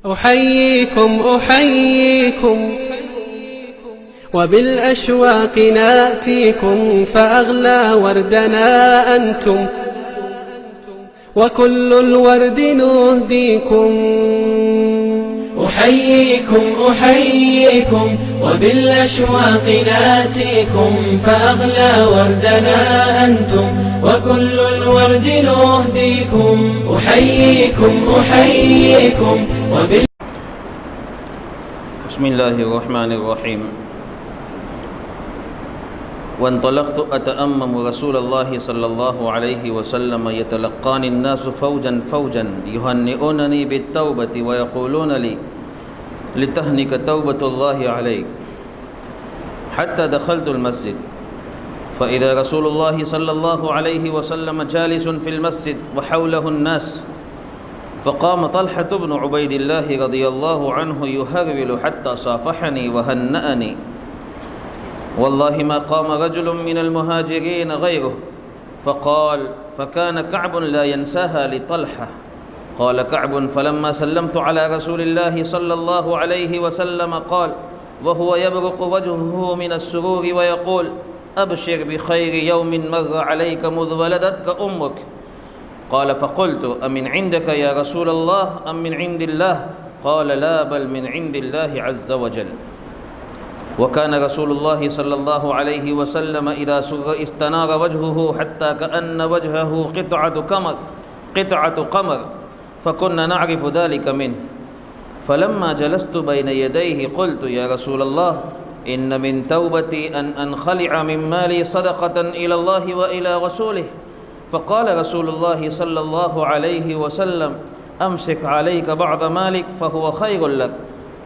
أحييكم وبالأشواق ناتيكم، فأغلى وردنا أنتم وكل الورد نهديكم. أحييكم وبالأشواق ناتيكم، فأغلى وردنا أنتم وكل الورد نهديكم. أحييكم بسم الله الرحمن الرحيم. وانطلقت أتأمم رسول الله صلى الله عليه وسلم يتلقاني الناس فوجا فوجا يهنئونني بالتوبة ويقولون لي لتهنك توبة الله عليك، حتى دخلت المسجد فإذا رسول الله صلى الله عليه وسلم جالس في المسجد وحوله الناس، فقام طلحة بن عبيد الله رضي الله عنه يهرول حتى صافحني وهنأني، والله ما قام رجل من المهاجرين غيره، فكان كعب لا ينساها لطلحة. قال كعب: فلما سلمت على رسول الله صلى الله عليه وسلم قال وهو يبرق وجهه من السرور ويقول: أبشر بخير يوم مر عليك مذ ولدتك أمك. قال: فقلت: أمن عندك يا رسول الله أم من عند الله؟ قال: لا، بل من عند الله عز وجل. وكان رسول الله صلى الله عليه وسلم إذا سر استنار وجهه حتى كأن وجهه قطعة قمر، فكنا نعرف ذلك منه. فلما جلست بين يديه قلت: يا رسول الله، إن من توبتي أن أنخلع من مالي صدقة إلى الله وإلى رسوله. فقال رسول الله صلى الله عليه وسلم: أمسك عليك بعض مالك فهو خير لك.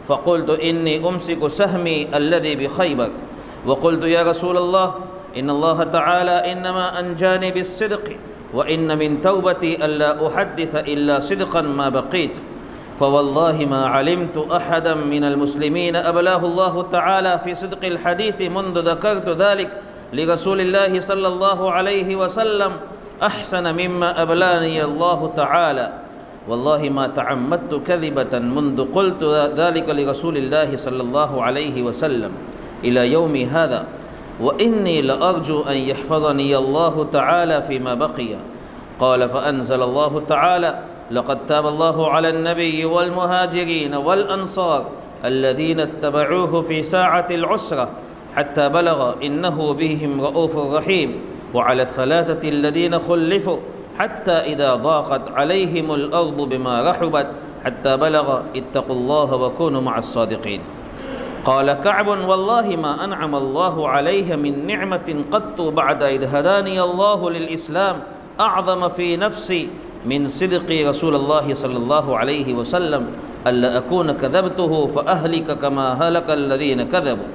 فقلت: إني أمسك سهمي الذي بخيبر. وقلت: يا رسول الله، إن الله تعالى إنما أنجاني بالصدق، وإن من توبتي ألا أحدث إلا صدقا ما بقيت. فوالله ما علمت أحدا من المسلمين أبلاه الله تعالى في صدق الحديث منذ ذكرت ذلك لرسول الله صلى الله عليه وسلم أحسن مما أبلاني الله تعالى. والله ما تعمدت كذبة منذ قلت ذلك لرسول الله صلى الله عليه وسلم إلى يوم هذا، وإني لأرجو أن يحفظني الله تعالى فيما بقي. قال: فأنزل الله تعالى: لقد تاب الله على النبي والمهاجرين والأنصار الذين اتبعوه في ساعة العسرة حتى بلغ إنه بهم رؤوف رحيم، وعلى الثلاثة الذين خلفوا حتى إذا ضاقت عليهم الأرض بما رحبت حتى بلغ اتقوا الله وكونوا مع الصادقين. قال كعب: والله ما أنعم الله عليه من نعمة قط بعد إذ هداني الله للإسلام أعظم في نفسي من صدق رسول الله صلى الله عليه وسلم، ألا أكون كذبته فأهلك كما هلك الذين كذبوا.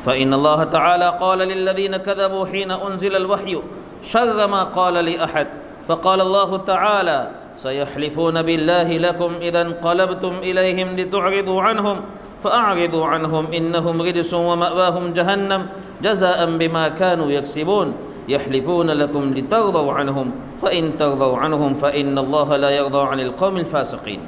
فإن الله تعالى قال للذين كذبوا حين أنزل الوحي شر ما قال لأحد، فقال الله تعالى: سيحلفون بالله لكم إذا انقلبتم إليهم لتعرضوا عنهم فأعرضوا عنهم إنهم رجس ومأواهم جهنم جزاء بما كانوا يكسبون. يحلفون لكم لترضوا عنهم فإن ترضوا عنهم فإن الله لا يرضى عن القوم الفاسقين.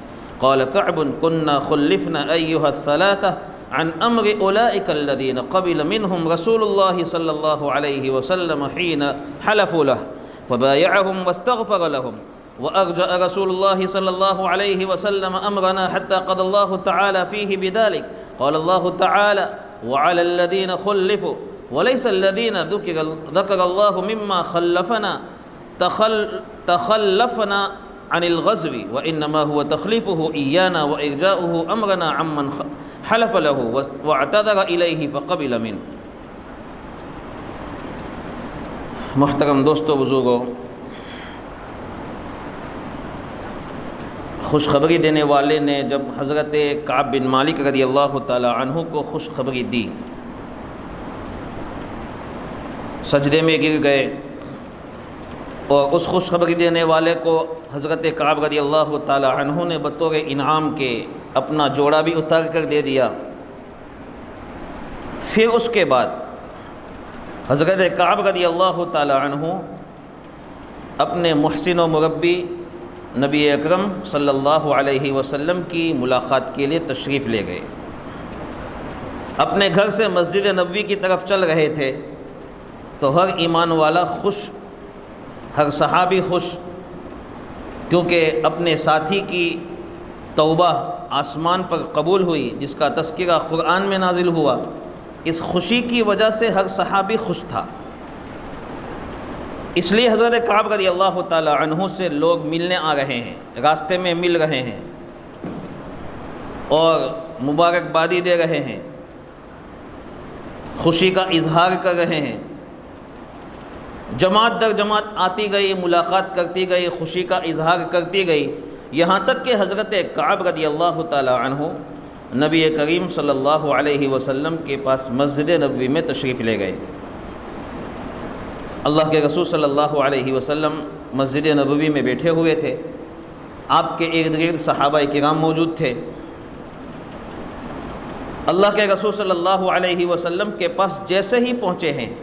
قال كعب: كنا خلفنا أيها الثلاثة عن أمر أولئك الذين قبل منهم رسول الله صلى الله عليه وسلم حين حلفوا له، فبايعهم واستغفر لهم، وأرجأ رسول الله صلى الله عليه وسلم أمرنا حتى قضى الله تعالى فيه بذلك. قال الله تعالى: وعلى الذين خلفوا، وليس الذين ذكر الله مما تخلفنا عن الغزو، وإنما هو تخليفه إيانا وإرجاؤه أمرنا عمن حلف له واعتذر إليه فقبل منه. محترم دوستو بزرگوں، خوشخبری دینے والے نے جب حضرت کعب بن مالک رضی اللہ تعالی عنہ کو خوشخبری دی، سجدے میں گر گئے، اور اس خوشخبری دینے والے کو حضرت کعب رضی اللہ تعالی عنہ نے بطور انعام کے اپنا جوڑا بھی اتار کر دے دیا۔ پھر اس کے بعد حضرت کعب رضی اللہ تعالی عنہ اپنے محسن و مربی نبی اکرم صلی اللہ علیہ وسلم کی ملاقات کے لیے تشریف لے گئے۔ اپنے گھر سے مسجد نبوی کی طرف چل رہے تھے تو ہر ایمان والا خوش، ہر صحابی خوش، کیونکہ اپنے ساتھی کی توبہ آسمان پر قبول ہوئی، جس کا تذکرہ قرآن میں نازل ہوا۔ اس خوشی کی وجہ سے ہر صحابی خوش تھا۔ اس لیے حضرت کعب رضی اللہ تعالی عنہ سے لوگ ملنے آ رہے ہیں، راستے میں مل رہے ہیں اور مبارکبادی دے رہے ہیں، خوشی کا اظہار کر رہے ہیں۔ جماعت در جماعت آتی گئی، ملاقات کرتی گئی، خوشی کا اظہار کرتی گئی، یہاں تک کہ حضرت کعب رضی اللہ تعالی عنہ نبی کریم صلی اللہ علیہ وسلم کے پاس مسجد نبوی میں تشریف لے گئے۔ اللہ کے رسول صلی اللہ علیہ وسلم مسجد نبوی میں بیٹھے ہوئے تھے، آپ کے ارد گرد صحابہ کرام موجود تھے۔ اللہ کے رسول صلی اللہ علیہ وسلم کے پاس جیسے ہی پہنچے ہیں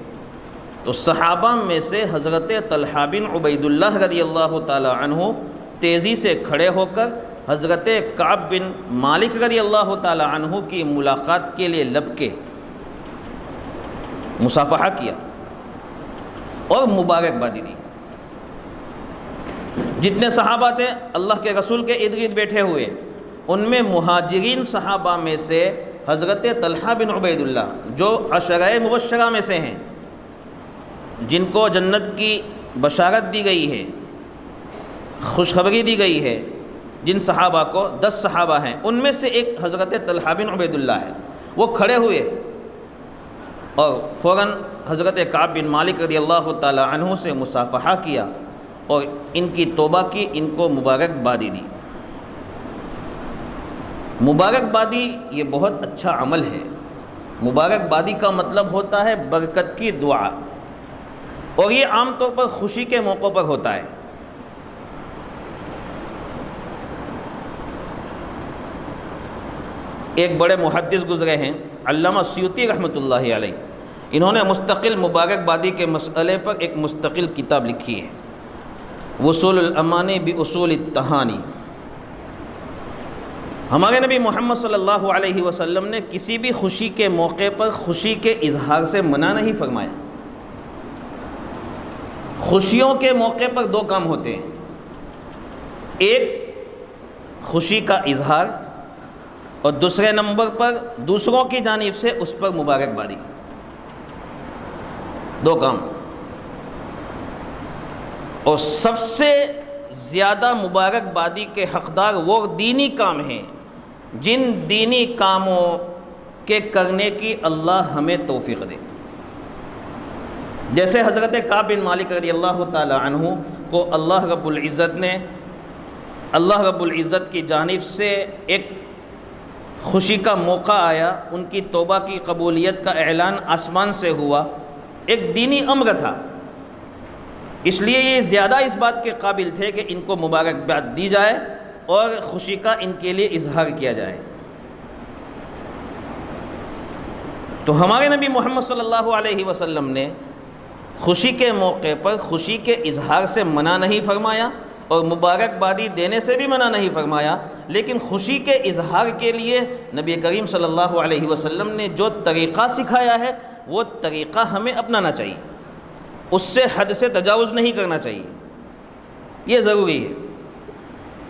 تو صحابہ میں سے حضرت طلحہ بن عبید اللہ رضی اللہ تعالی عنہ تیزی سے کھڑے ہو کر حضرت کعب بن مالک رضی اللہ تعالی عنہ کی ملاقات کے لیے لبکے، مصافحہ کیا اور مبارکبادی دی۔ جتنے صحابہ تھے اللہ کے رسول کے ارد گرد بیٹھے ہوئے، ان میں مہاجرین صحابہ میں سے حضرت طلحہ بن عبید اللہ، جو عشرہ مبشرہ میں سے ہیں، جن کو جنت کی بشارت دی گئی ہے، خوشخبری دی گئی ہے، جن صحابہ کو 10 صحابہ ہیں، ان میں سے ایک حضرت طلحہ بن عبید اللہ ہے۔ وہ کھڑے ہوئے اور فوراً حضرت کعب بن مالک رضی اللہ تعالی عنہ سے مصافحہ کیا اور ان کی توبہ کی، ان کو مبارکبادی دی۔ مبارکبادی یہ بہت اچھا عمل ہے۔ مبارکبادی کا مطلب ہوتا ہے برکت کی دعا، اور یہ عام طور پر خوشی کے موقع پر ہوتا ہے۔ ایک بڑے محدث گزرے ہیں علامہ سیوطی رحمۃ اللہ علیہ، انہوں نے مستقل مبارکبادی کے مسئلے پر ایک مستقل کتاب لکھی ہے، وصول الامانی باصول التہانی۔ ہمارے نبی محمد صلی اللہ علیہ وسلم نے کسی بھی خوشی کے موقع پر خوشی کے اظہار سے منع نہیں فرمایا۔ خوشیوں کے موقع پر 2 کام ہوتے ہیں، ایک خوشی کا اظہار اور دوسرے نمبر پر دوسروں کی جانب سے اس پر مبارکبادی۔ 2 کام، اور سب سے زیادہ مبارکبادی کے حقدار وہ دینی کام ہیں جن دینی کاموں کے کرنے کی اللہ ہمیں توفیق دے۔ جیسے حضرت کعب بن مالک رضی اللہ تعالی عنہ کو اللہ رب العزت کی جانب سے ایک خوشی کا موقع آیا، ان کی توبہ کی قبولیت کا اعلان آسمان سے ہوا، ایک دینی امر تھا، اس لیے یہ زیادہ اس بات کے قابل تھے کہ ان کو مبارکباد دی جائے اور خوشی کا ان کے لیے اظہار کیا جائے۔ تو ہمارے نبی محمد صلی اللہ علیہ وسلم نے خوشی کے موقع پر خوشی کے اظہار سے منع نہیں فرمایا اور مبارکبادی دینے سے بھی منع نہیں فرمایا، لیکن خوشی کے اظہار کے لیے نبی کریم صلی اللہ علیہ وسلم نے جو طریقہ سکھایا ہے وہ طریقہ ہمیں اپنانا چاہیے، اس سے حد سے تجاوز نہیں کرنا چاہیے، یہ ضروری ہے۔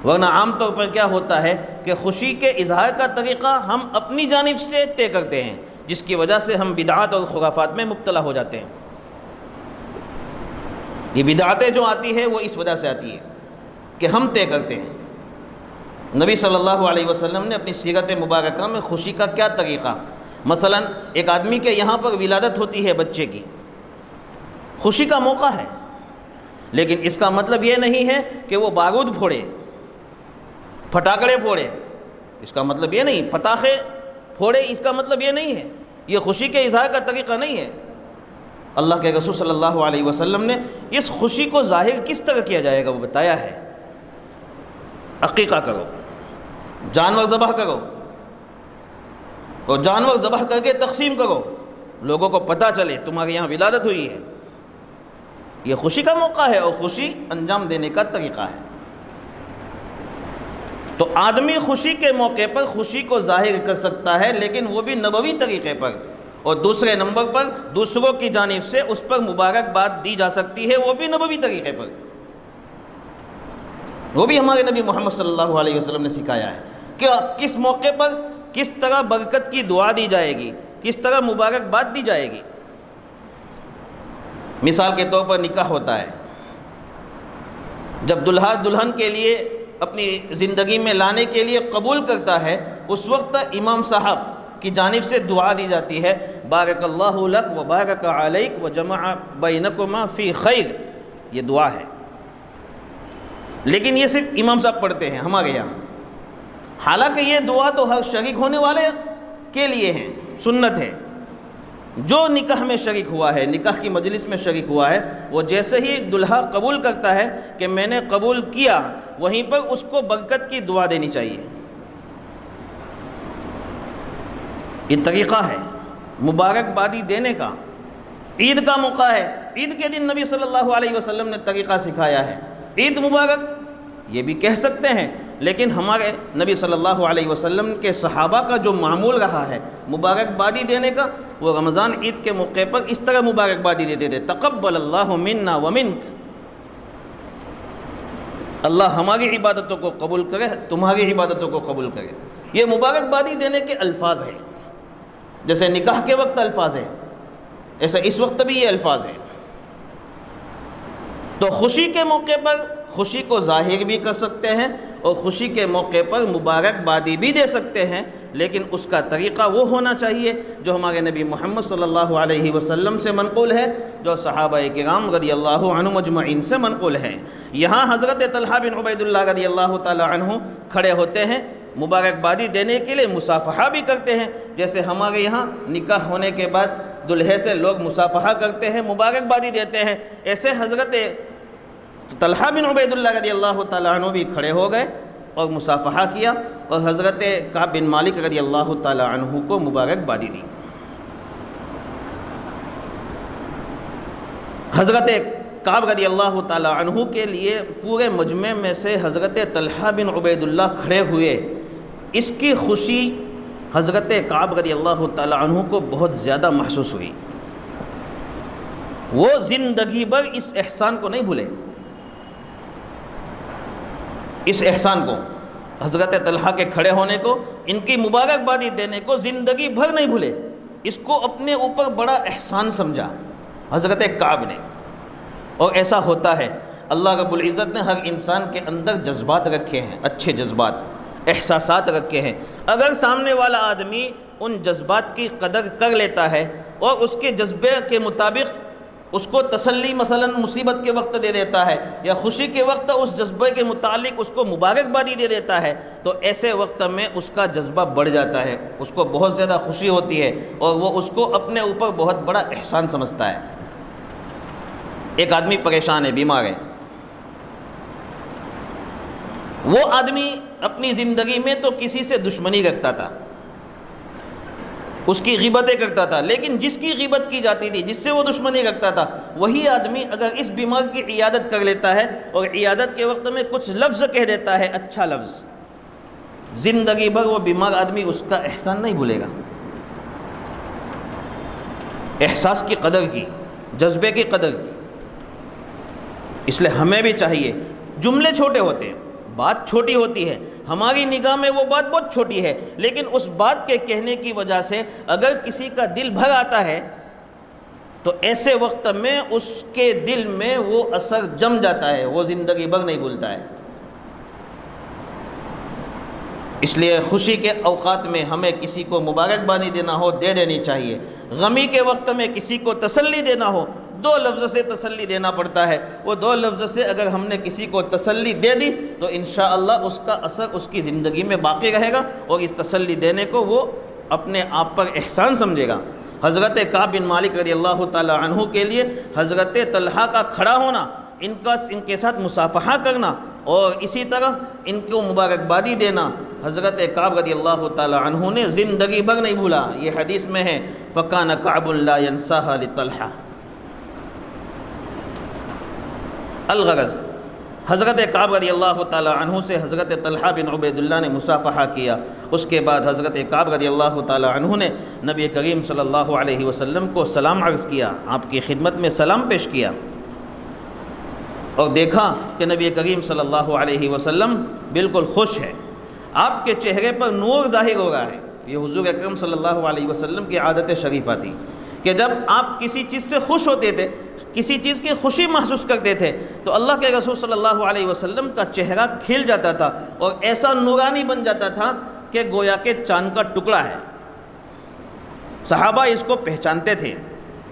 ورنہ عام طور پر کیا ہوتا ہے کہ خوشی کے اظہار کا طریقہ ہم اپنی جانب سے طے کرتے ہیں، جس کی وجہ سے ہم بدعات اور خرافات میں مبتلا ہو جاتے ہیں۔ یہ بدعاتیں جو آتی ہے وہ اس وجہ سے آتی ہے کہ ہم طے کرتے ہیں۔ نبی صلی اللہ علیہ وسلم نے اپنی سیرت مبارکہ میں خوشی کا کیا طریقہ، مثلا ایک آدمی کے یہاں پر ولادت ہوتی ہے بچے کی، خوشی کا موقع ہے، لیکن اس کا مطلب یہ نہیں ہے کہ وہ بارود پھوڑے، پھٹاکڑے پھوڑے، اس کا مطلب یہ نہیں، پتاخے پھوڑے، اس کا مطلب یہ نہیں ہے، یہ خوشی کے اظہار کا طریقہ نہیں ہے۔ اللہ کے رسول صلی اللہ علیہ وسلم نے اس خوشی کو ظاہر کس طرح کیا جائے گا وہ بتایا ہے۔ عقیقہ کرو، جانور ذبح کرو، اور جانور ذبح کر کے تقسیم کرو، لوگوں کو پتہ چلے تمہارے یہاں ولادت ہوئی ہے، یہ خوشی کا موقع ہے اور خوشی انجام دینے کا طریقہ ہے۔ تو آدمی خوشی کے موقع پر خوشی کو ظاہر کر سکتا ہے، لیکن وہ بھی نبوی طریقے پر، اور دوسرے نمبر پر دوسروں کی جانب سے اس پر مبارکباد دی جا سکتی ہے، وہ بھی نبوی طریقے پر، وہ بھی ہمارے نبی محمد صلی اللہ علیہ وسلم نے سکھایا ہے کہ کس موقع پر کس طرح برکت کی دعا دی جائے گی، کس طرح مبارکباد دی جائے گی۔ مثال کے طور پر نکاح ہوتا ہے، جب دلہا دلہن کے لیے اپنی زندگی میں لانے کے لیے قبول کرتا ہے، اس وقت امام صاحب کی جانب سے دعا دی جاتی ہے، بارک اللہ لک و بارک علیک و جمع بینکما فی خیر، یہ دعا ہے، لیکن یہ صرف امام صاحب پڑھتے ہیں ہمارے یہاں، حالانکہ یہ دعا تو ہر شریک ہونے والے کے لیے ہیں، سنت ہے۔ جو نکاح میں شریک ہوا ہے، نکاح کی مجلس میں شریک ہوا ہے، وہ جیسے ہی دلہا قبول کرتا ہے کہ میں نے قبول کیا، وہیں پر اس کو برکت کی دعا دینی چاہیے۔ یہ طریقہ ہے مبارکبادی دینے کا۔ عید کا موقع ہے، عید کے دن نبی صلی اللہ علیہ وسلم نے طریقہ سکھایا ہے، عید مبارک یہ بھی کہہ سکتے ہیں، لیکن ہمارے نبی صلی اللہ علیہ وسلم کے صحابہ کا جو معمول رہا ہے مبارکبادی دینے کا، وہ رمضان عید کے موقع پر اس طرح مبارکبادی دیتے تھے، تقبل اللہ منا ومنک، اللہ ہماری عبادتوں کو قبول کرے، تمہاری عبادتوں کو قبول کرے۔ یہ مبارکبادی دینے کے الفاظ ہیں، جیسے نکاح کے وقت الفاظ ہیں، ایسا اس وقت بھی یہ الفاظ ہیں۔ تو خوشی کے موقع پر خوشی کو ظاہر بھی کر سکتے ہیں اور خوشی کے موقع پر مبارکبادی بھی دے سکتے ہیں، لیکن اس کا طریقہ وہ ہونا چاہیے جو ہمارے نبی محمد صلی اللہ علیہ وسلم سے منقول ہے، جو صحابہ کرام رضی اللہ عنہم اجمعین سے منقول ہے۔ یہاں حضرت طلحہ بن عبید اللہ رضی اللہ تعالی عنہ کھڑے ہوتے ہیں، مبارکبادی دینے کے لیے مصافحہ بھی کرتے ہیں، جیسے ہمارے یہاں نکاح ہونے کے بعد دلہے سے لوگ مصافحہ کرتے ہیں، مبارکبادی دیتے ہیں، ایسے حضرت طلحہ بن عبید اللہ رضی اللہ تعالیٰ عنہ بھی کھڑے ہو گئے اور مصافحہ کیا، اور حضرت کعب بن مالک رضی اللہ تعالیٰ عنہ کو مبارکبادی دی۔ حضرت کعب رضی اللہ تعالیٰ عنہ کے لیے پورے مجمع میں سے حضرت طلحہ بن عبید اللہ کھڑے ہوئے، اس کی خوشی حضرت کعب رضی اللہ تعالیٰ عنہ کو بہت زیادہ محسوس ہوئی، وہ زندگی بھر اس احسان کو نہیں بھولے، اس احسان کو، حضرت طلحہ کے کھڑے ہونے کو، ان کی مبارکبادی دینے کو زندگی بھر نہیں بھولے، اس کو اپنے اوپر بڑا احسان سمجھا حضرت کعب نے۔ اور ایسا ہوتا ہے، اللہ رب العزت نے ہر انسان کے اندر جذبات رکھے ہیں، اچھے جذبات، احساسات رکھے ہیں، اگر سامنے والا آدمی ان جذبات کی قدر کر لیتا ہے اور اس کے جذبے کے مطابق اس کو تسلی مثلا مصیبت کے وقت دے دیتا ہے، یا خوشی کے وقت اس جذبے کے متعلق اس کو مبارکبادی دے دیتا ہے، تو ایسے وقت میں اس کا جذبہ بڑھ جاتا ہے، اس کو بہت زیادہ خوشی ہوتی ہے اور وہ اس کو اپنے اوپر بہت بڑا احسان سمجھتا ہے۔ ایک آدمی پریشان ہے، بیمار ہے، وہ آدمی اپنی زندگی میں تو کسی سے دشمنی رکھتا تھا، اس کی غیبتیں کرتا تھا، لیکن جس کی غیبت کی جاتی تھی، جس سے وہ دشمنی رکھتا تھا، وہی آدمی اگر اس بیمار کی عیادت کر لیتا ہے اور عیادت کے وقت میں کچھ لفظ کہہ دیتا ہے، اچھا لفظ، زندگی بھر وہ بیمار آدمی اس کا احسان نہیں بھولے گا۔ احساس کی قدر کی، جذبے کی قدر کی۔ اس لیے ہمیں بھی چاہیے، جملے چھوٹے ہوتے ہیں، بات چھوٹی ہوتی ہے، ہماری نگاہ میں وہ بات بہت چھوٹی ہے، لیکن اس بات کے کہنے کی وجہ سے اگر کسی کا دل بھر آتا ہے تو ایسے وقت میں اس کے دل میں وہ اثر جم جاتا ہے، وہ زندگی بھر نہیں بھولتا ہے۔ اس لیے خوشی کے اوقات میں ہمیں کسی کو مبارکبادی دینا ہو، دے دینی چاہیے۔ غمی کے وقت میں کسی کو تسلی دینا ہو، دو لفظ سے تسلی دینا پڑتا ہے، وہ دو لفظ سے اگر ہم نے کسی کو تسلی دے دی تو انشاءاللہ اس کا اثر اس کی زندگی میں باقی رہے گا، اور اس تسلی دینے کو وہ اپنے آپ پر احسان سمجھے گا۔ حضرت کعب بن مالک رضی اللہ تعالی عنہ کے لیے حضرت طلحہ کا کھڑا ہونا، ان کے ساتھ مصافحہ کرنا اور اسی طرح ان کو مبارکبادی دینا، حضرت کعب رضی اللہ تعالی عنہ نے زندگی بھر نہیں بھولا۔ یہ حدیث میں ہے، فَكَانَ كَعْبٌ لَا يَنْسَاهَا لِطَلْحَةٍ۔ الغرض حضرت کعب رضی اللہ تعالی عنہ سے حضرت طلحہ بن عبید اللہ نے مصافحہ کیا. اس کے بعد حضرت کعب رضی اللہ تعالی عنہ نے نبی کریم صلی اللہ علیہ وسلم کو سلام عرض کیا, آپ کی خدمت میں سلام پیش کیا, اور دیکھا کہ نبی کریم صلی اللہ علیہ وسلم بالکل خوش ہے, آپ کے چہرے پر نور ظاہر ہو رہا ہے. یہ حضور اکرم صلی اللہ علیہ وسلم کی عادت شریفہ تھی کہ جب آپ کسی چیز سے خوش ہوتے تھے, کسی چیز کی خوشی محسوس کرتے تھے, تو اللہ کے رسول صلی اللہ علیہ وسلم کا چہرہ کھل جاتا تھا اور ایسا نورانی بن جاتا تھا کہ گویا کہ چاند کا ٹکڑا ہے. صحابہ اس کو پہچانتے تھے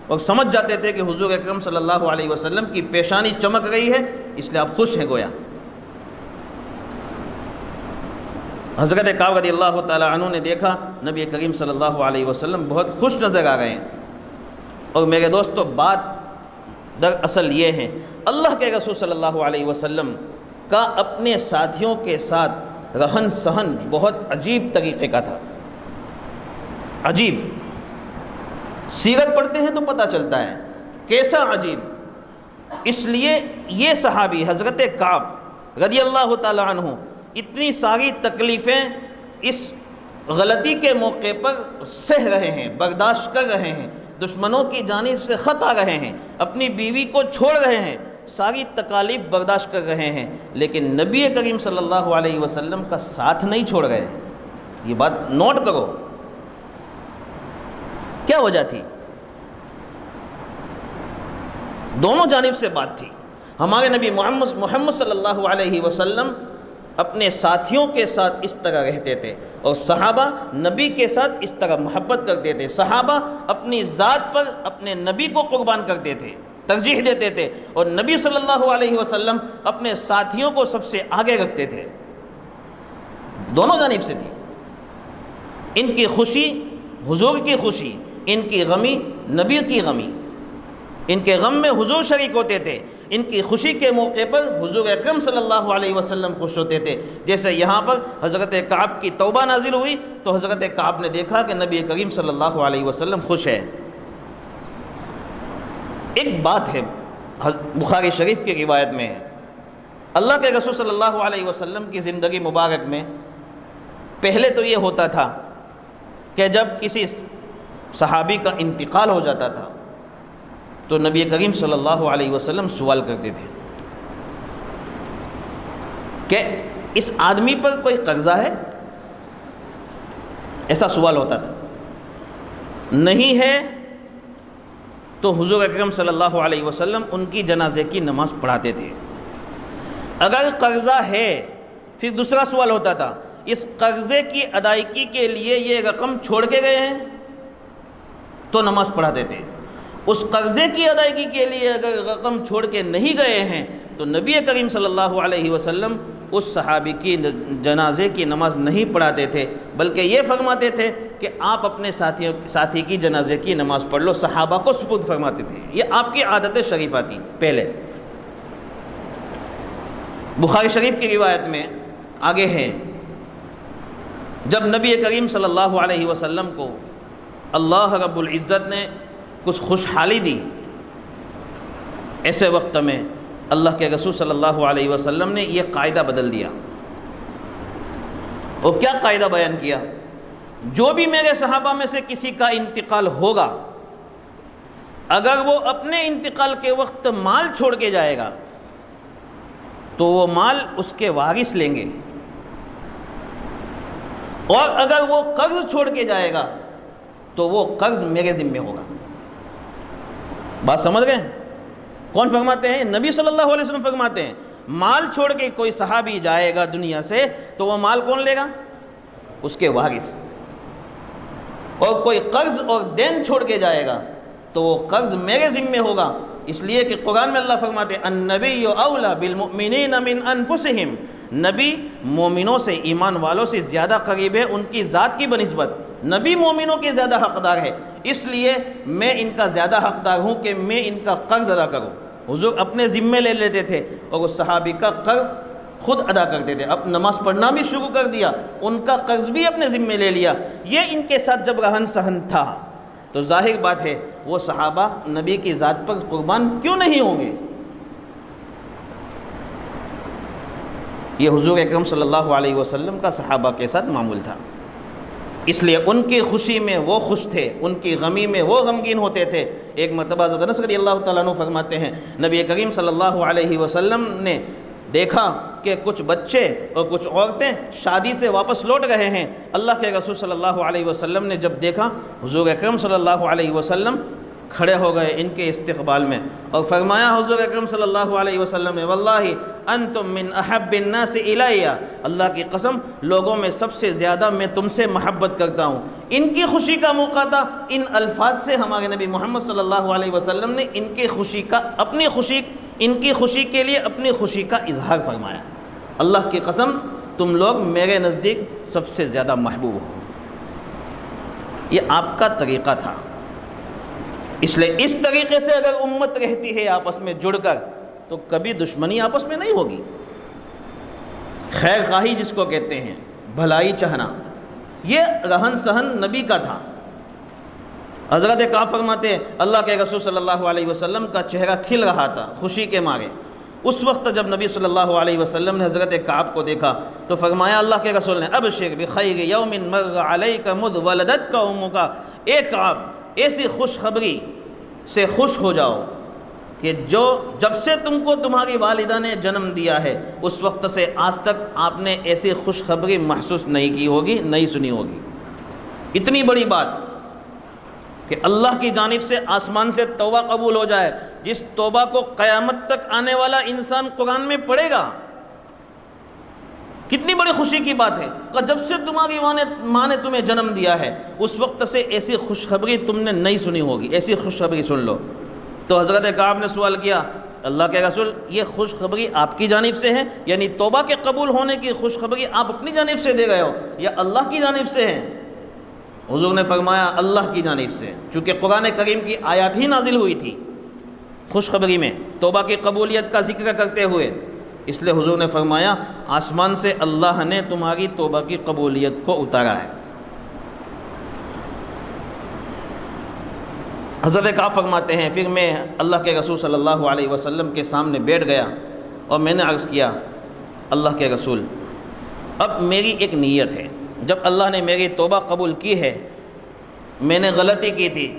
اور سمجھ جاتے تھے کہ حضور اکرم صلی اللہ علیہ وسلم کی پیشانی چمک رہی ہے, اس لیے آپ خوش ہیں گویا. حضرت کعب رضی اللہ تعالی عنہ نے دیکھا نبی کریم صلی اللہ علیہ وسلم بہت خوش نظر آ گئے ہیں. اور میرے دوستو, بات دراصل یہ ہے, اللہ کے رسول صلی اللہ علیہ وسلم کا اپنے ساتھیوں کے ساتھ رہن سہن بہت عجیب طریقے کا تھا. عجیب, سیرت پڑھتے ہیں تو پتہ چلتا ہے کیسا عجیب. اس لیے یہ صحابی حضرت کعب رضی اللہ تعالی عنہ اتنی ساری تکلیفیں اس غلطی کے موقع پر سہ رہے ہیں, برداشت کر رہے ہیں, دشمنوں کی جانب سے خط آ رہے ہیں, اپنی بیوی کو چھوڑ رہے ہیں, ساری تکالیف برداشت کر رہے ہیں, لیکن نبی کریم صلی اللہ علیہ وسلم کا ساتھ نہیں چھوڑ رہے. یہ بات نوٹ کرو, کیا وجہ تھی؟ دونوں جانب سے بات تھی. ہمارے نبی محمد صلی اللہ علیہ وسلم اپنے ساتھیوں کے ساتھ اس طرح رہتے تھے, اور صحابہ نبی کے ساتھ اس طرح محبت کرتے تھے. صحابہ اپنی ذات پر اپنے نبی کو قربان کرتے تھے, ترجیح دیتے تھے, اور نبی صلی اللہ علیہ وسلم اپنے ساتھیوں کو سب سے آگے رکھتے تھے. دونوں جانب سے تھی. ان کی خوشی حضور کی خوشی, ان کی غمی نبی کی غمی. ان کے غم میں حضور شریک ہوتے تھے, ان کی خوشی کے موقع پر حضور اکرم صلی اللہ علیہ وسلم خوش ہوتے تھے. جیسے یہاں پر حضرت کعب کی توبہ نازل ہوئی تو حضرت کعب نے دیکھا کہ نبی کریم صلی اللہ علیہ وسلم خوش ہے. ایک بات ہے بخاری شریف کی روایت میں ہے, اللہ کے رسول صلی اللہ علیہ وسلم کی زندگی مبارک میں پہلے تو یہ ہوتا تھا کہ جب کسی صحابی کا انتقال ہو جاتا تھا تو نبی کریم صلی اللہ علیہ وسلم سوال کرتے تھے کہ اس آدمی پر کوئی قرضہ ہے؟ ایسا سوال ہوتا تھا. نہیں ہے تو حضور اکرم صلی اللہ علیہ وسلم ان کی جنازے کی نماز پڑھاتے تھے. اگر قرضہ ہے پھر دوسرا سوال ہوتا تھا, اس قرضے کی ادائیگی کے لیے یہ رقم چھوڑ کے گئے ہیں تو نماز پڑھاتے تھے. اس قرضے کی ادائیگی کے لیے اگر رقم چھوڑ کے نہیں گئے ہیں تو نبی کریم صلی اللہ علیہ وسلم اس صحابی کی جنازے کی نماز نہیں پڑھاتے تھے, بلکہ یہ فرماتے تھے کہ آپ اپنے ساتھی کی جنازے کی نماز پڑھ لو. صحابہ کو سپرد فرماتے تھے. یہ آپ کی عادت شریفہ تھی پہلے. بخاری شریف کی روایت میں آگے ہے, جب نبی کریم صلی اللہ علیہ وسلم کو اللہ رب العزت نے کچھ خوشحالی دی, ایسے وقت میں اللہ کے رسول صلی اللہ علیہ وسلم نے یہ قاعدہ بدل دیا. اور کیا قاعدہ بیان کیا؟ جو بھی میرے صحابہ میں سے کسی کا انتقال ہوگا, اگر وہ اپنے انتقال کے وقت مال چھوڑ کے جائے گا تو وہ مال اس کے وارث لیں گے, اور اگر وہ قرض چھوڑ کے جائے گا تو وہ قرض میرے ذمہ ہوگا. بات سمجھ گئے؟ کون فرماتے ہیں؟ نبی صلی اللہ علیہ وسلم فرماتے ہیں مال چھوڑ کے کوئی صحابی جائے گا دنیا سے تو وہ مال کون لے گا؟ اس کے وارث. اور کوئی قرض اور دین چھوڑ کے جائے گا تو وہ قرض میرے ذمہ ہوگا. اس لیے کہ قرآن میں اللہ فرماتے ہیں النبی اولیٰ بالمؤمنین من انفسہم, نبی مومنوں سے, ایمان والوں سے زیادہ قریب ہے ان کی ذات کی بنسبت. نبی مومنوں کے زیادہ حقدار ہے, اس لیے میں ان کا زیادہ حقدار ہوں کہ میں ان کا قرض ادا کروں. حضور اپنے ذمے لے لیتے تھے اور اس صحابی کا قرض خود ادا کرتے تھے. اب نماز پڑھنا بھی شروع کر دیا, ان کا قرض بھی اپنے ذمے لے لیا. یہ ان کے ساتھ جب رہن سہن تھا تو ظاہر بات ہے وہ صحابہ نبی کی ذات پر قربان کیوں نہیں ہوں گے؟ یہ حضور اکرم صلی اللہ علیہ وسلم کا صحابہ کے ساتھ معمول تھا، اس لیے ان کی خوشی میں وہ خوش تھے، ان کی غمی میں وہ غمگین ہوتے تھے۔ ایک مرتبہ حضرت انس رضی اللہ تعالیٰ عنہ فرماتے ہیں نبی کریم صلی اللہ علیہ وسلم نے دیکھا کہ کچھ بچے اور کچھ عورتیں شادی سے واپس لوٹ رہے ہیں۔ اللہ کے رسول صلی اللہ علیہ وسلم نے جب دیکھا، حضور اکرم صلی اللہ علیہ وسلم کھڑے ہو گئے ان کے استقبال میں اور فرمایا حضور اکرم صلی اللہ علیہ وسلم نے واللہ انتم من احب الناس الی، اللہ کی قسم لوگوں میں سب سے زیادہ میں تم سے محبت کرتا ہوں۔ ان کی خوشی کا موقع تھا، ان الفاظ سے ہمارے نبی محمد صلی اللہ علیہ وسلم نے ان کی خوشی کا ان کی خوشی کے لیے اپنی خوشی کا اظہار فرمایا۔ اللہ کی قسم تم لوگ میرے نزدیک سب سے زیادہ محبوب ہو۔ یہ آپ کا طریقہ تھا، اس لیے اس طریقے سے اگر امت رہتی ہے آپس میں جڑ کر تو کبھی دشمنی آپس میں نہیں ہوگی۔ خیر خواہی جس کو کہتے ہیں، بھلائی چاہنا، یہ رہن سہن نبی کا تھا۔ حضرت کعب فرماتے ہیں اللہ کے رسول صلی اللہ علیہ وسلم کا چہرہ کھل رہا تھا خوشی کے مارے۔ اس وقت جب نبی صلی اللہ علیہ وسلم نے حضرت کعب کو دیکھا تو فرمایا اللہ کے رسول نے ابشر بخیر یوم مر علیک مذ ولدتک امک، اے کعب ایسی خوشخبری سے خوش ہو جاؤ کہ جب سے تم کو تمہاری والدہ نے جنم دیا ہے اس وقت سے آج تک آپ نے ایسی خوشخبری محسوس نہیں کی ہوگی، نہیں سنی ہوگی۔ اتنی بڑی بات کہ اللہ کی جانب سے آسمان سے توبہ قبول ہو جائے، جس توبہ کو قیامت تک آنے والا انسان قرآن میں پڑھے گا، کتنی بڑی خوشی کی بات ہے کہ جب سے تمہاری ماں نے تمہیں جنم دیا ہے اس وقت سے ایسی خوشخبری تم نے نہیں سنی ہوگی، ایسی خوشخبری سن لو۔ تو حضرت کعب نے سوال کیا اللہ کے رسول یہ خوشخبری آپ کی جانب سے ہے، یعنی توبہ کے قبول ہونے کی خوشخبری آپ اپنی جانب سے دے گئے ہو یا اللہ کی جانب سے ہے؟ حضور نے فرمایا اللہ کی جانب سے، چونکہ قرآن کریم کی آیات ہی نازل ہوئی تھی خوشخبری میں توبہ کی قبولیت کا ذکر کرتے ہوئے، اس لیے حضور نے فرمایا آسمان سے اللہ نے تمہاری توبہ کی قبولیت کو اتارا ہے۔ حضرت کعب فرماتے ہیں پھر میں اللہ کے رسول صلی اللہ علیہ وسلم کے سامنے بیٹھ گیا اور میں نے عرض کیا اللہ کے رسول اب میری ایک نیت ہے، جب اللہ نے میری توبہ قبول کی ہے، میں نے غلطی کی تھی،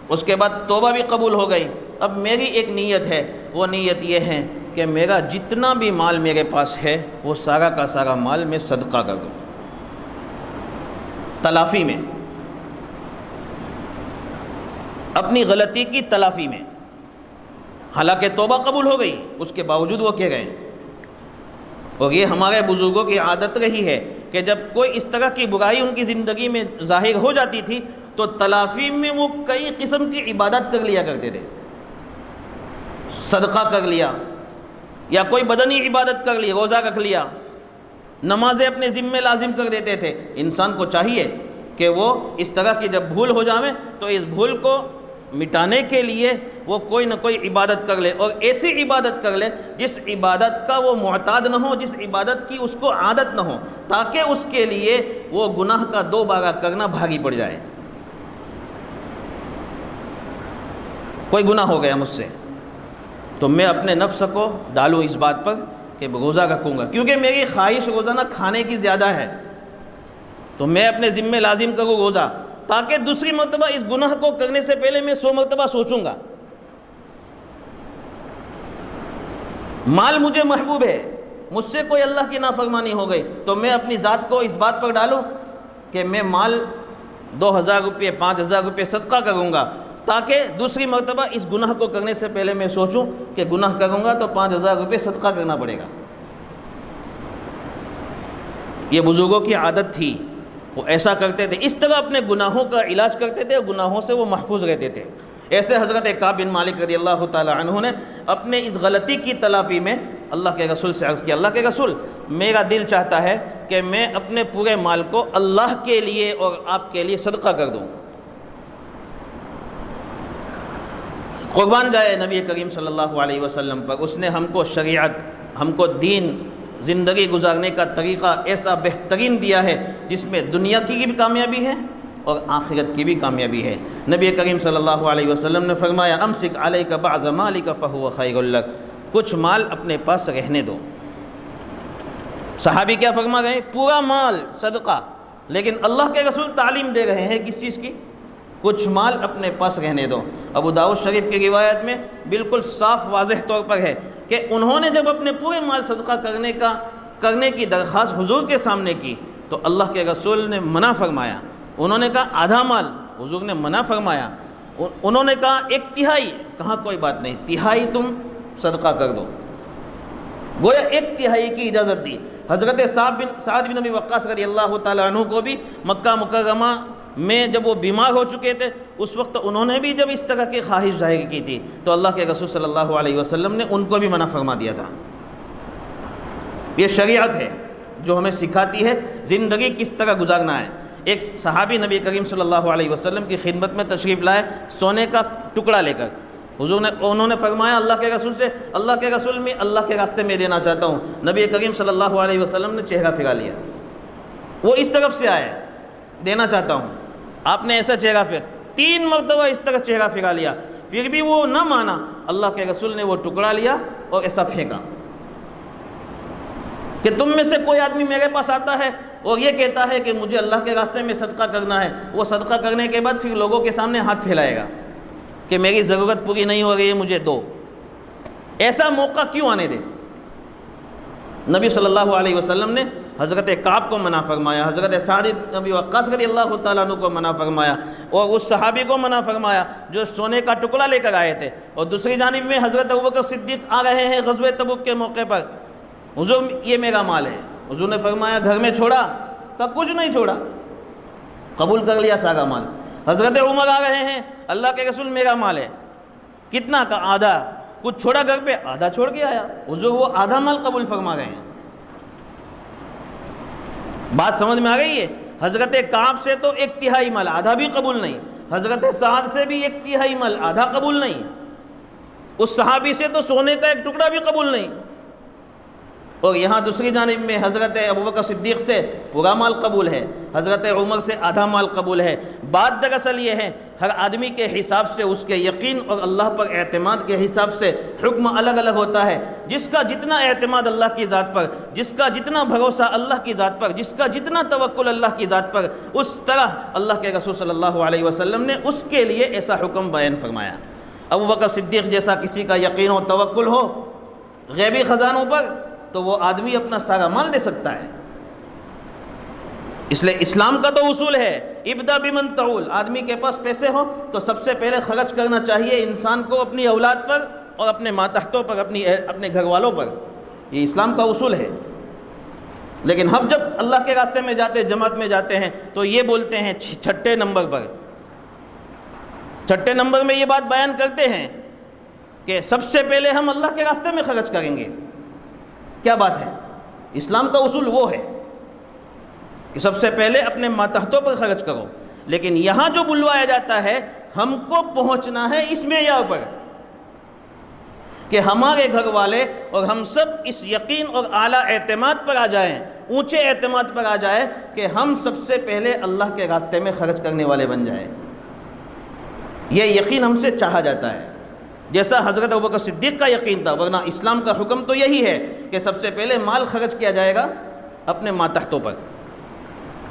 اس کے بعد توبہ بھی قبول ہو گئی، اب میری ایک نیت ہے، وہ نیت یہ ہے کہ میرا جتنا بھی مال میرے پاس ہے وہ سارا کا سارا مال میں صدقہ کر دوں، تلافی میں، اپنی غلطی کی تلافی میں۔ حالانکہ توبہ قبول ہو گئی اس کے باوجود وہ کہہ گئے، اور یہ ہمارے بزرگوں کی عادت رہی ہے کہ جب کوئی اس طرح کی برائی ان کی زندگی میں ظاہر ہو جاتی تھی تو تلافی میں وہ کئی قسم کی عبادت کر لیا کرتے تھے، صدقہ کر لیا یا کوئی بدنی عبادت کر لی، روزہ رکھ لیا، نمازیں اپنے ذمے لازم کر دیتے تھے۔ انسان کو چاہیے کہ وہ اس طرح کی جب بھول ہو جائے تو اس بھول کو مٹانے کے لیے وہ کوئی نہ کوئی عبادت کر لے، اور ایسی عبادت کر لے جس عبادت کا وہ معتاد نہ ہو، جس عبادت کی اس کو عادت نہ ہو، تاکہ اس کے لیے وہ گناہ کا دوبارہ کرنا بھاری پڑ جائے۔ کوئی گناہ ہو گیا مجھ سے تو میں اپنے نفس کو ڈالوں اس بات پر کہ روزہ رکھوں گا، کیونکہ میری خواہش روزانہ کھانے کی زیادہ ہے، تو میں اپنے ذمے لازم کروں روزہ، تاکہ دوسری مرتبہ اس گناہ کو کرنے سے پہلے میں 100 مرتبہ سوچوں گا۔ مال مجھے محبوب ہے، مجھ سے کوئی اللہ کی نافرمانی ہو گئی تو میں اپنی ذات کو اس بات پر ڈالوں کہ میں مال 2000 روپے 5000 روپے صدقہ کروں گا، تاکہ دوسری مرتبہ اس گناہ کو کرنے سے پہلے میں سوچوں کہ گناہ کروں گا تو 5000 روپے صدقہ کرنا پڑے گا۔ یہ بزرگوں کی عادت تھی، وہ ایسا کرتے تھے، اس طرح اپنے گناہوں کا علاج کرتے تھے، گناہوں سے وہ محفوظ رہتے تھے۔ ایسے حضرت کعب بن مالک رضی اللہ تعالی عنہ نے اپنے اس غلطی کی تلافی میں اللہ کے رسول سے عرض کیا اللہ کے رسول میرا دل چاہتا ہے کہ میں اپنے پورے مال کو اللہ کے لیے اور آپ کے لیے صدقہ کر دوں۔ قربان جائے نبی کریم صلی اللہ علیہ وسلم پر، اس نے ہم کو شریعت، ہم کو دین، زندگی گزارنے کا طریقہ ایسا بہترین دیا ہے جس میں دنیا کی بھی کامیابی ہے اور آخرت کی بھی کامیابی ہے۔ نبی کریم صلی اللہ علیہ وسلم نے فرمایا امسک علیک بعض مالک فہو خیر لک، کچھ مال اپنے پاس رہنے دو، صحابی کیا فرما گئے؟ پورا مال صدقہ. لیکن اللہ کے رسول تعلیم دے رہے ہیں کس چیز کی؟ کچھ مال اپنے پاس رہنے دو. ابو داؤد شریف کی روایت میں بالکل صاف واضح طور پر ہے کہ انہوں نے جب اپنے پورے مال صدقہ کرنے کی درخواست حضور کے سامنے کی تو اللہ کے رسول نے منع فرمایا. انہوں نے کہا آدھا مال، حضور نے منع فرمایا. انہوں نے کہا 1/3، کہا کوئی بات نہیں، 1/3 تم صدقہ کر دو. گویا 1/3 کی اجازت دی. حضرت سعد بن ابی وقاص رضی اللہ تعالیٰ عنہ کو بھی مکہ مکرمہ میں جب وہ بیمار ہو چکے تھے اس وقت انہوں نے بھی جب اس طرح کی خواہش ظاہر کی تھی تو اللہ کے رسول صلی اللہ علیہ وسلم نے ان کو بھی منع فرما دیا تھا. یہ شریعت ہے جو ہمیں سکھاتی ہے زندگی کس طرح گزارنا ہے. ایک صحابی نبی کریم صلی اللہ علیہ وسلم کی خدمت میں تشریف لائے سونے کا ٹکڑا لے کر. انہوں نے فرمایا اللہ کے رسول سے، اللہ کے رسول میں اللہ کے راستے میں دینا چاہتا ہوں. نبی کریم صلی اللہ علیہ وسلم نے چہرہ پھرا لیا. وہ اس طرف سے آئے، دینا چاہتا ہوں. آپ نے ایسا چہرہ 3 مرتبہ اس طرح چہرہ پھرا لیا، پھر بھی وہ نہ مانا. اللہ کے رسول نے وہ ٹکڑا لیا اور ایسا پھینکا کہ تم میں سے کوئی آدمی میرے پاس آتا ہے اور یہ کہتا ہے کہ مجھے اللہ کے راستے میں صدقہ کرنا ہے، وہ صدقہ کرنے کے بعد پھر لوگوں کے سامنے ہاتھ پھیلائے گا کہ میری ضرورت پوری نہیں ہو رہی ہے، مجھے دو. ایسا موقع کیوں آنے دے؟ نبی صلی اللہ علیہ وسلم نے حضرت کعب کو منع فرمایا، حضرت سعد بن ابی وقاص رضی اللہ تعالیٰ عنہ کو منع فرمایا، اور اس صحابی کو منع فرمایا جو سونے کا ٹکڑا لے کر آئے تھے. اور دوسری جانب میں حضرت ابوبکر صدیق آ رہے ہیں غزوہ تبوک کے موقع پر. حضور یہ میرا مال ہے. حضور نے فرمایا گھر میں چھوڑا؟ کہا کچھ نہیں چھوڑا، قبول کر لیا سارا مال. حضرت عمر آ رہے ہیں، اللہ کے رسول میرا مال ہے. کتنا؟ کا آدھا. کچھ چھوڑا گھر پہ؟ آدھا چھوڑ کے آیا. حضور وہ آدھا مال قبول فرما گئے ہیں. بات سمجھ میں آ گئی ہے؟ حضرت کعب سے تو 1/3 مال، آدھا بھی قبول نہیں. حضرت سعد سے بھی 1/3 مال، آدھا قبول نہیں. اس صحابی سے تو سونے کا ایک ٹکڑا بھی قبول نہیں. اور یہاں دوسری جانب میں حضرت ابوبکر صدیق سے پورا مال قبول ہے، حضرت عمر سے آدھا مال قبول ہے. بات دراصل یہ ہے ہر آدمی کے حساب سے، اس کے یقین اور اللہ پر اعتماد کے حساب سے حکم الگ الگ ہوتا ہے. جس کا جتنا اعتماد اللہ کی ذات پر، جس کا جتنا بھروسہ اللہ کی ذات پر، جس کا جتنا توکل اللہ کی ذات پر، اس طرح اللہ کے رسول صلی اللہ علیہ وسلم نے اس کے لیے ایسا حکم بیان فرمایا. ابوبکر صدیق جیسا کسی کا یقین و توکل ہو غیبی خزانوں پر تو وہ آدمی اپنا سارا مال دے سکتا ہے. اس لیے اسلام کا تو اصول ہے ابدا بمن تعول. آدمی کے پاس پیسے ہو تو سب سے پہلے خرچ کرنا چاہیے انسان کو اپنی اولاد پر اور اپنے ماتحتوں پر، اپنے گھر والوں پر. یہ اسلام کا اصول ہے. لیکن ہم جب اللہ کے راستے میں جاتے، جماعت میں جاتے ہیں تو یہ بولتے ہیں چھٹے نمبر میں یہ بات بیان کرتے ہیں کہ سب سے پہلے ہم اللہ کے راستے میں خرچ کریں گے. کیا بات ہے؟ اسلام کا اصول وہ ہے کہ سب سے پہلے اپنے ماتحتوں پر خرچ کرو. لیکن یہاں جو بلوایا جاتا ہے ہم کو پہنچنا ہے اس معیار پر کہ ہمارے گھر والے اور ہم سب اس یقین اور اعلیٰ اعتماد پر آ جائیں، اونچے اعتماد پر آ جائیں کہ ہم سب سے پہلے اللہ کے راستے میں خرچ کرنے والے بن جائیں. یہ یقین ہم سے چاہا جاتا ہے جیسا حضرت ابوبکر صدیق کا یقین تھا. ورنہ اسلام کا حکم تو یہی ہے کہ سب سے پہلے مال خرچ کیا جائے گا اپنے ماتحتوں پر.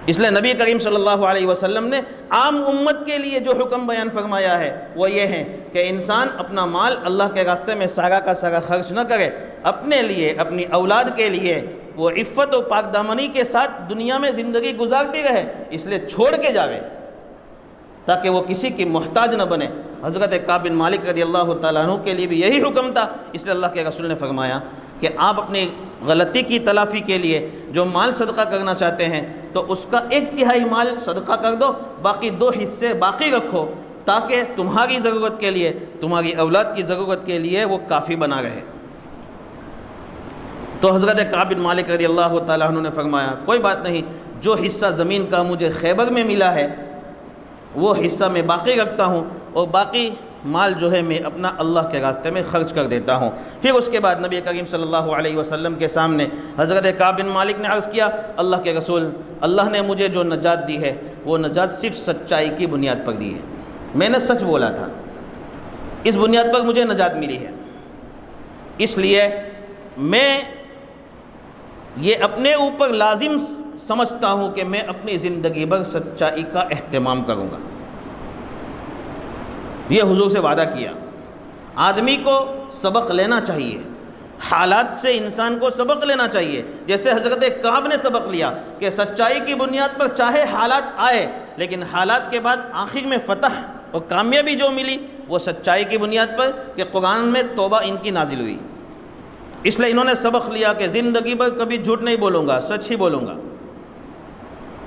اس لیے نبی کریم صلی اللہ علیہ وسلم نے عام امت کے لیے جو حکم بیان فرمایا ہے وہ یہ ہے کہ انسان اپنا مال اللہ کے راستے میں سارا کا سارا خرچ نہ کرے، اپنے لیے، اپنی اولاد کے لیے وہ عفت و پاک دامنی کے ساتھ دنیا میں زندگی گزارتی رہے. اس لیے چھوڑ کے جاوے تاکہ وہ کسی کی محتاج نہ بنے. حضرت کعب بن مالک رضی اللہ تعالیٰ عنہ کے لیے بھی یہی حکم تھا. اس لیے اللہ کے رسول نے فرمایا کہ آپ اپنی غلطی کی تلافی کے لیے جو مال صدقہ کرنا چاہتے ہیں تو اس کا 1/3 مال صدقہ کر دو، باقی 2 حصے باقی رکھو تاکہ تمہاری ضرورت کے لیے، تمہاری اولاد کی ضرورت کے لیے وہ کافی بنا رہے. تو حضرت کعب بن مالک رضی اللہ تعالیٰ عنہ نے فرمایا کوئی بات نہیں، جو حصہ زمین کا مجھے خیبر میں ملا ہے وہ حصہ میں باقی رکھتا ہوں اور باقی مال جو ہے میں اپنا اللہ کے راستے میں خرچ کر دیتا ہوں. پھر اس کے بعد نبی کریم صلی اللہ علیہ وسلم کے سامنے حضرت کعب بن مالک نے عرض کیا اللہ کے رسول، اللہ نے مجھے جو نجات دی ہے وہ نجات صرف سچائی کی بنیاد پر دی ہے. میں نے سچ بولا تھا، اس بنیاد پر مجھے نجات ملی ہے. اس لیے میں یہ اپنے اوپر لازم سمجھتا ہوں کہ میں اپنی زندگی بھر سچائی کا اہتمام کروں گا۔ یہ حضور سے وعدہ کیا۔ آدمی کو سبق لینا چاہیے، حالات سے انسان کو سبق لینا چاہیے، جیسے حضرت کعب نے سبق لیا کہ سچائی کی بنیاد پر چاہے حالات آئے، لیکن حالات کے بعد آخر میں فتح اور کامیابی جو ملی وہ سچائی کی بنیاد پر کہ قرآن میں توبہ ان کی نازل ہوئی۔ اس لیے انہوں نے سبق لیا کہ زندگی بھر کبھی جھوٹ نہیں بولوں گا، سچ ہی بولوں گا۔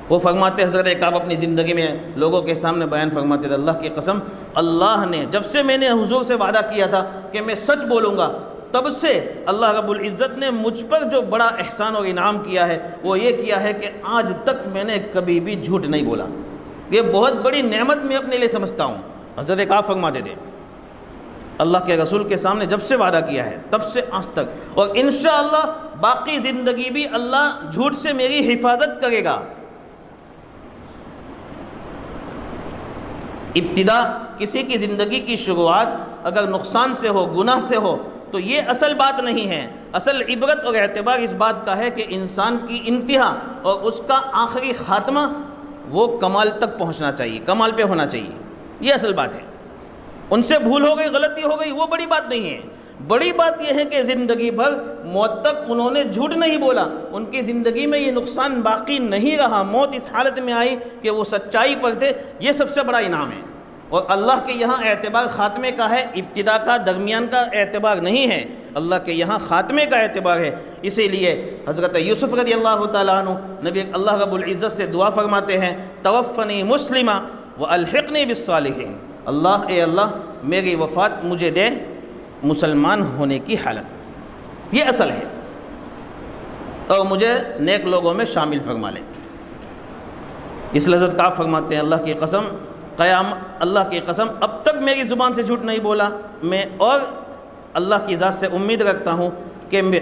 وہ فرماتے حضرت کعب اپنی زندگی میں لوگوں کے سامنے بیان فرماتے تھے، اللہ کی قسم، اللہ نے جب سے میں نے حضور سے وعدہ کیا تھا کہ میں سچ بولوں گا، تب سے اللہ رب العزت نے مجھ پر جو بڑا احسان اور انعام کیا ہے وہ یہ کیا ہے کہ آج تک میں نے کبھی بھی جھوٹ نہیں بولا۔ یہ بہت بڑی نعمت میں اپنے لیے سمجھتا ہوں۔ حضرت کعب فرماتے تھے اللہ کے رسول کے سامنے جب سے وعدہ کیا ہے تب سے آج تک، اور انشاءاللہ باقی زندگی بھی اللہ جھوٹ سے میری حفاظت کرے گا۔ ابتدا کسی کی زندگی کی شروعات اگر نقصان سے ہو، گناہ سے ہو، تو یہ اصل بات نہیں ہے۔ اصل عبرت اور اعتبار اس بات کا ہے کہ انسان کی انتہا اور اس کا آخری خاتمہ وہ کمال تک پہنچنا چاہیے، کمال پہ ہونا چاہیے، یہ اصل بات ہے۔ ان سے بھول ہو گئی، غلطی ہو گئی، وہ بڑی بات نہیں ہے۔ بڑی بات یہ ہے کہ زندگی بھر موت تک انہوں نے جھوٹ نہیں بولا، ان کی زندگی میں یہ نقصان باقی نہیں رہا، موت اس حالت میں آئی کہ وہ سچائی پر تھے، یہ سب سے بڑا انعام ہے۔ اور اللہ کے یہاں اعتبار خاتمے کا ہے، ابتدا کا، درمیان کا اعتبار نہیں ہے، اللہ کے یہاں خاتمے کا اعتبار ہے۔ اسی لیے حضرت یوسف رضی اللہ تعالیٰ عنہ نبی اللہ رب العزت سے دعا فرماتے ہیں، توفنی مسلمہ والحقنی بالصالحین، اللہ اے اللہ میری وفات مجھے دے مسلمان ہونے کی حالت، یہ اصل ہے، اور مجھے نیک لوگوں میں شامل فرما لے۔ اس لیے حضرت کعب فرماتے ہیں اللہ کی قسم، اللہ کی قسم اب تک میری زبان سے جھوٹ نہیں بولا میں، اور اللہ کی ذات سے امید رکھتا ہوں کہ میں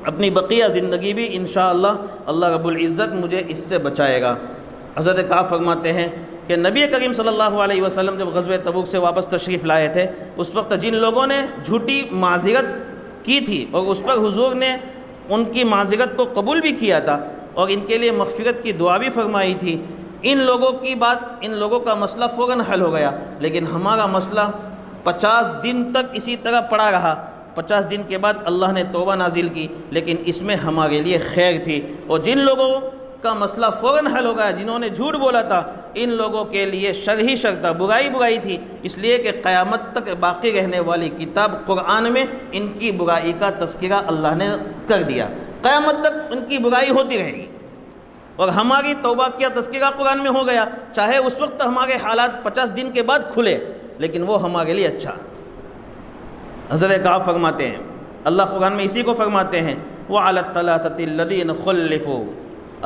اپنی بقیہ زندگی بھی انشاءاللہ اللہ رب العزت مجھے اس سے بچائے گا۔ حضرت کعب فرماتے ہیں کہ نبی کریم صلی اللہ علیہ وسلم جب غزوہ تبوک سے واپس تشریف لائے تھے، اس وقت جن لوگوں نے جھوٹی معذرت کی تھی اور اس پر حضور نے ان کی معذرت کو قبول بھی کیا تھا اور ان کے لیے مغفرت کی دعا بھی فرمائی تھی، ان لوگوں کی بات، ان لوگوں کا مسئلہ فوراً حل ہو گیا، لیکن ہمارا مسئلہ 50 دن تک اسی طرح پڑا رہا۔ 50 دن کے بعد اللہ نے توبہ نازل کی، لیکن اس میں ہمارے لیے خیر تھی، اور جن لوگوں کا مسئلہ فوراً حل ہو گیا، جنہوں نے جھوٹ بولا تھا، ان لوگوں کے لیے شر ہی شر تھا، برائی تھی، اس لیے کہ قیامت تک باقی رہنے والی کتاب قرآن میں ان کی برائی کا تذکرہ اللہ نے کر دیا، قیامت تک ان کی برائی ہوتی رہے گی، اور ہماری توبہ کیا تذکرہ قرآن میں ہو گیا، چاہے اس وقت ہمارے حالات 50 دن کے بعد کھلے، لیکن وہ ہمارے لیے اچھا۔ حضرت کعب فرماتے ہیں اللہ قرآن میں اسی کو فرماتے ہیں، وَعَلَى الثَّلَاثَةِ الَّذِينَ خُلِّفُوا،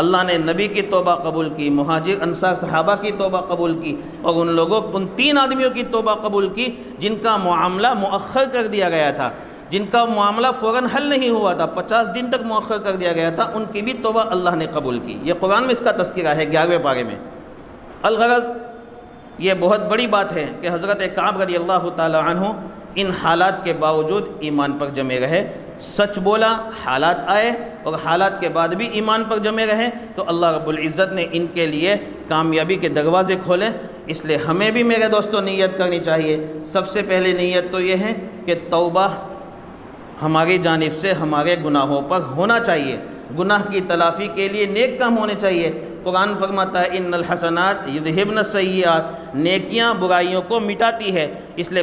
اللہ نے نبی کی توبہ قبول کی، مہاجر انصار صحابہ کی توبہ قبول کی، اور ان 3 آدمیوں کی توبہ قبول کی جن کا معاملہ مؤخر کر دیا گیا تھا، جن کا معاملہ فوراً حل نہیں ہوا تھا، 50 دن تک مؤخر کر دیا گیا تھا، ان کی بھی توبہ اللہ نے قبول کی۔ یہ قرآن میں اس کا تذکرہ ہے 11ویں پارے میں۔ الغرض یہ بہت بڑی بات ہے کہ حضرت کعب رضی اللہ تعالی عنہ ان حالات کے باوجود ایمان پر جمے رہے، سچ بولا، حالات آئے اور حالات کے بعد بھی ایمان پر جمے رہے، تو اللہ رب العزت نے ان کے لیے کامیابی کے دروازے کھولے۔ اس لیے ہمیں بھی میرے دوستوں نیت کرنی چاہیے۔ سب سے پہلے نیت تو یہ ہے کہ توبہ ہماری جانب سے ہمارے گناہوں پر ہونا چاہیے، گناہ کی تلافی کے لیے نیک کام ہونے چاہیے۔ قرآن فرماتا ہے ان الحسنات یذہبن السیئات، نیکیاں برائیوں کو مٹاتی ہے، اس لیے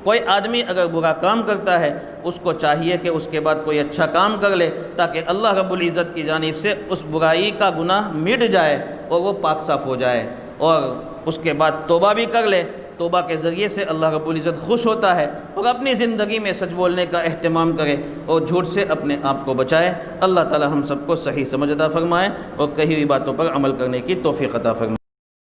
کوئی آدمی اگر برا کام کرتا ہے اس کو چاہیے کہ اس کے بعد کوئی اچھا کام کر لے، تاکہ اللہ رب العزت کی جانب سے اس برائی کا گناہ مٹ جائے اور وہ پاک صاف ہو جائے، اور اس کے بعد توبہ بھی کر لے۔ توبہ کے ذریعے سے اللہ رب العزت خوش ہوتا ہے، اور اپنی زندگی میں سچ بولنے کا اہتمام کرے اور جھوٹ سے اپنے آپ کو بچائے۔ اللہ تعالی ہم سب کو صحیح سمجھ عطا فرمائے اور کہی ہوئی باتوں پر عمل کرنے کی توفیق عطا فرمائے۔